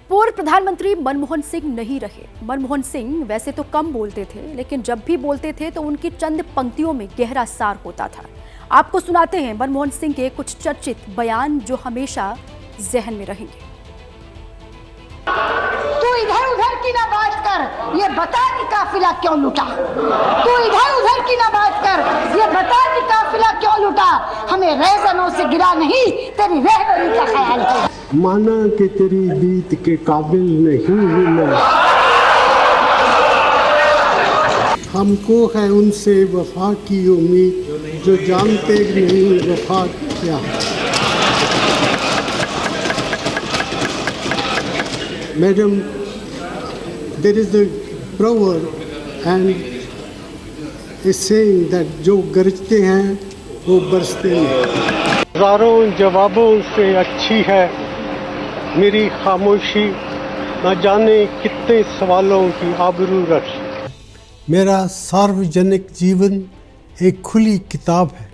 पूर्व प्रधानमंत्री मनमोहन सिंह नहीं रहे। मनमोहन सिंह वैसे तो कम बोलते थे, लेकिन जब भी बोलते थे तो उनकी चंद पंक्तियों में गहरा सार होता था। आपको सुनाते हैं मनमोहन सिंह के कुछ चर्चित बयान जो हमेशा जहन में रहेंगे। तू इधर उधर की ना बात कर, ये बता कि काफिला क्यों लूटा। तू इधर उधर की ना बात कर, ये बता कि काफिला क्यों लूटा। हमें रैज़नों से गिरा नहीं, तेरी रहबरी का ख्याल है। माना कि तेरी बीत के काबिल नहीं हूँ मैं, हमको है उनसे वफा की उम्मीद जो जानते नहीं वफा क्या। Madam, there is a proverb and a saying that जो गरजते हैं वो बरसते नहीं। हजारों जवाबों से अच्छी है मेरी खामोशी, न जाने कितने सवालों की आबरू रखी। मेरा सार्वजनिक जीवन एक खुली किताब है।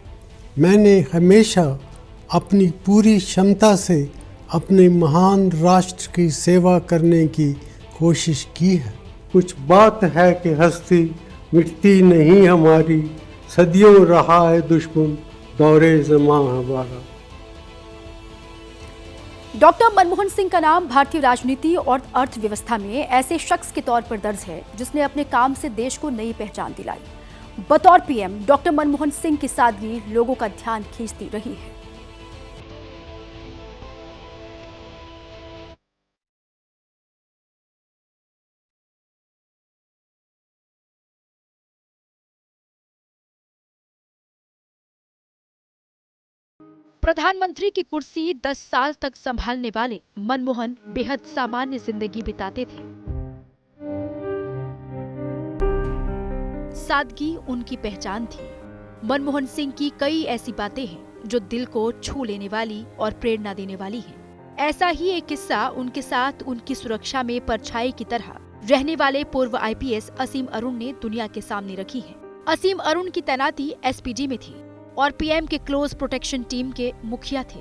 मैंने हमेशा अपनी पूरी क्षमता से अपने महान राष्ट्र की सेवा करने की कोशिश की है। कुछ बात है कि हस्ती मिटती नहीं हमारी, सदियों रहा है दुश्मन दौरे ज़मां हमारा। डॉक्टर मनमोहन सिंह का नाम भारतीय राजनीति और अर्थव्यवस्था में ऐसे शख्स के तौर पर दर्ज है जिसने अपने काम से देश को नई पहचान दिलाई। बतौर पीएम डॉक्टर मनमोहन सिंह की सादगी लोगों का ध्यान खींचती रही है। प्रधानमंत्री की कुर्सी 10 साल तक संभालने वाले मनमोहन बेहद सामान्य जिंदगी बिताते थे। सादगी उनकी पहचान थी। मनमोहन सिंह की कई ऐसी बातें हैं जो दिल को छू लेने वाली और प्रेरणा देने वाली हैं। ऐसा ही एक किस्सा उनके साथ उनकी सुरक्षा में परछाई की तरह रहने वाले पूर्व आईपीएस असीम अरुण ने दुनिया के सामने रखी है। असीम अरुण की तैनाती एसपीजी में थी और पीएम के क्लोज प्रोटेक्शन टीम के मुखिया थे।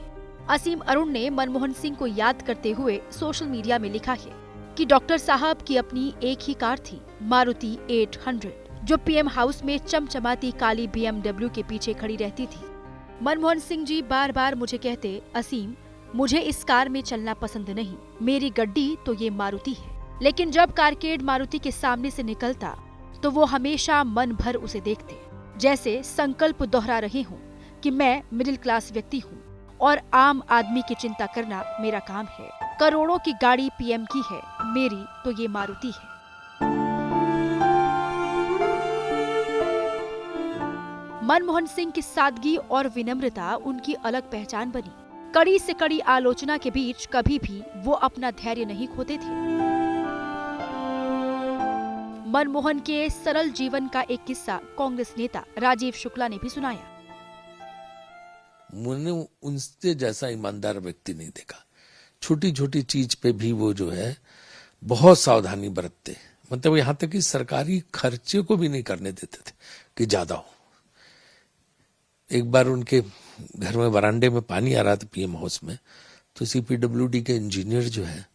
असीम अरुण ने मनमोहन सिंह को याद करते हुए सोशल मीडिया में लिखा है कि डॉक्टर साहब की अपनी एक ही कार थी, मारुति 800, जो पीएम हाउस में चमचमाती काली BMW के पीछे खड़ी रहती थी। मनमोहन सिंह जी बार बार मुझे कहते, असीम, मुझे इस कार में चलना पसंद नहीं, मेरी गड्डी तो ये मारुति है। लेकिन जब कारकेड मारुति के सामने से निकलता तो वो हमेशा मन भर उसे देखते, जैसे संकल्प दोहरा रहे हूँ कि मैं मिडिल क्लास व्यक्ति हूँ और आम आदमी की चिंता करना मेरा काम है। करोड़ों की गाड़ी पीएम की है, मेरी तो ये मारुति है। मनमोहन सिंह की सादगी और विनम्रता उनकी अलग पहचान बनी। कड़ी से कड़ी आलोचना के बीच कभी भी वो अपना धैर्य नहीं खोते थे। मनमोहन के सरल जीवन का एक किस्सा कांग्रेस नेता राजीव शुक्ला ने भी सुनाया। मैंने उनसे जैसा ईमानदार व्यक्ति नहीं देखा। छोटी छोटी चीज पे भी वो जो है बहुत सावधानी बरतते, मतलब यहाँ तक कि सरकारी खर्चे को भी नहीं करने देते थे कि ज्यादा हो। एक बार उनके घर में वरांडे में पानी आ रहा था पीएम हाउस में, तो CPWD के इंजीनियर जो है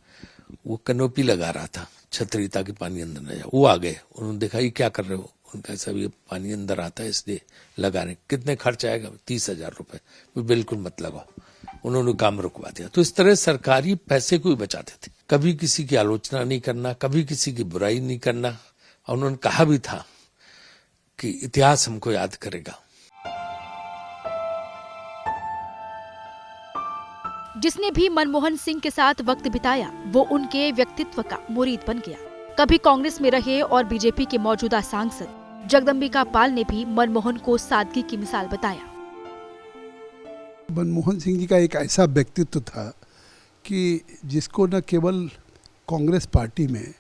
वो कैनोपी लगा रहा था, छतरी, ताकि पानी अंदर न जाए। वो आ गए, उन्होंने देखा ये क्या कर रहे हो। उनका सब ये पानी अंदर आता है इसलिए लगा रहे। कितने खर्च आएगा? 30,000 रुपए। बिल्कुल मत लगाओ। उन्होंने काम रुकवा दिया। तो इस तरह सरकारी पैसे को ही बचाते थे। कभी किसी की आलोचना नहीं करना, कभी किसी की बुराई नहीं करना। और उन्होंने कहा भी था कि इतिहास हमको याद करेगा। जिसने भी मनमोहन सिंह के साथ वक्त बिताया वो उनके व्यक्तित्व का मुरीद बन गया। कभी कांग्रेस में रहे और बीजेपी के मौजूदा सांसद जगदम्बिका पाल ने भी मनमोहन को सादगी की मिसाल बताया। मनमोहन सिंह जी का एक ऐसा व्यक्तित्व था कि जिसको न केवल कांग्रेस पार्टी में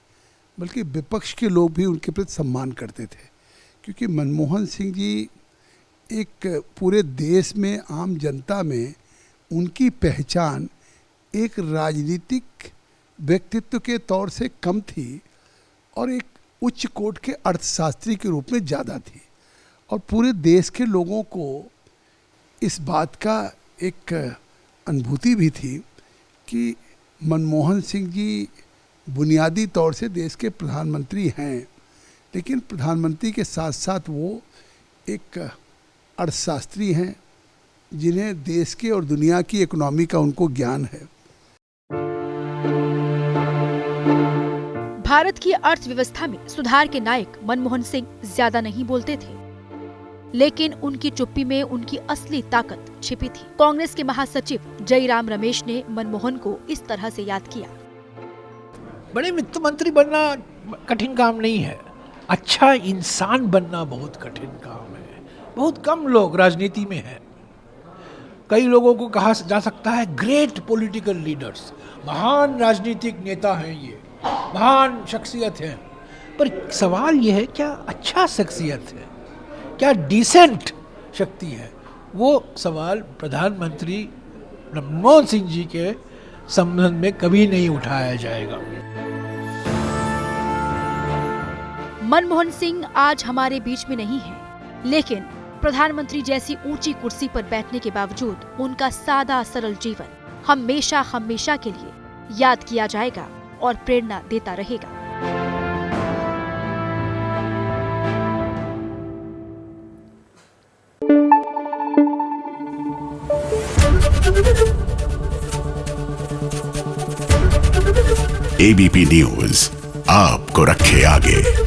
बल्कि विपक्ष के लोग भी उनके प्रति सम्मान करते थे, क्योंकि मनमोहन सिंह जी एक पूरे देश में आम जनता में उनकी पहचान एक राजनीतिक व्यक्तित्व के तौर से कम थी और एक उच्च कोटि के अर्थशास्त्री के रूप में ज़्यादा थी। और पूरे देश के लोगों को इस बात का एक अनुभूति भी थी कि मनमोहन सिंह जी बुनियादी तौर से देश के प्रधानमंत्री हैं, लेकिन प्रधानमंत्री के साथ साथ वो एक अर्थशास्त्री हैं जिन्हें देश के और दुनिया की इकोनॉमी का उनको ज्ञान है। भारत की अर्थव्यवस्था में सुधार के नायक मनमोहन सिंह ज्यादा नहीं बोलते थे, लेकिन उनकी चुप्पी में उनकी असली ताकत छिपी थी। कांग्रेस के महासचिव जयराम रमेश ने मनमोहन को इस तरह से याद किया। बड़े वित्त मंत्री बनना कठिन काम नहीं है, अच्छा इंसान बनना बहुत कठिन काम है। बहुत कम लोग राजनीति में हैं। कई लोगों को कहा जा सकता है ग्रेट पॉलिटिकल लीडर्स, महान राजनीतिक नेता हैं, ये महान शख्सियत हैं। पर सवाल ये है, क्या अच्छा शख्सियत है, क्या डिसेंट शक्ति है? वो सवाल प्रधानमंत्री मनमोहन सिंह जी के संबंध में कभी नहीं उठाया जाएगा। मनमोहन सिंह आज हमारे बीच में नहीं है, लेकिन प्रधानमंत्री जैसी ऊंची कुर्सी पर बैठने के बावजूद उनका सादा सरल जीवन हमेशा हमेशा के लिए याद किया जाएगा और प्रेरणा देता रहेगा। एबीपी न्यूज आपको रखे आगे।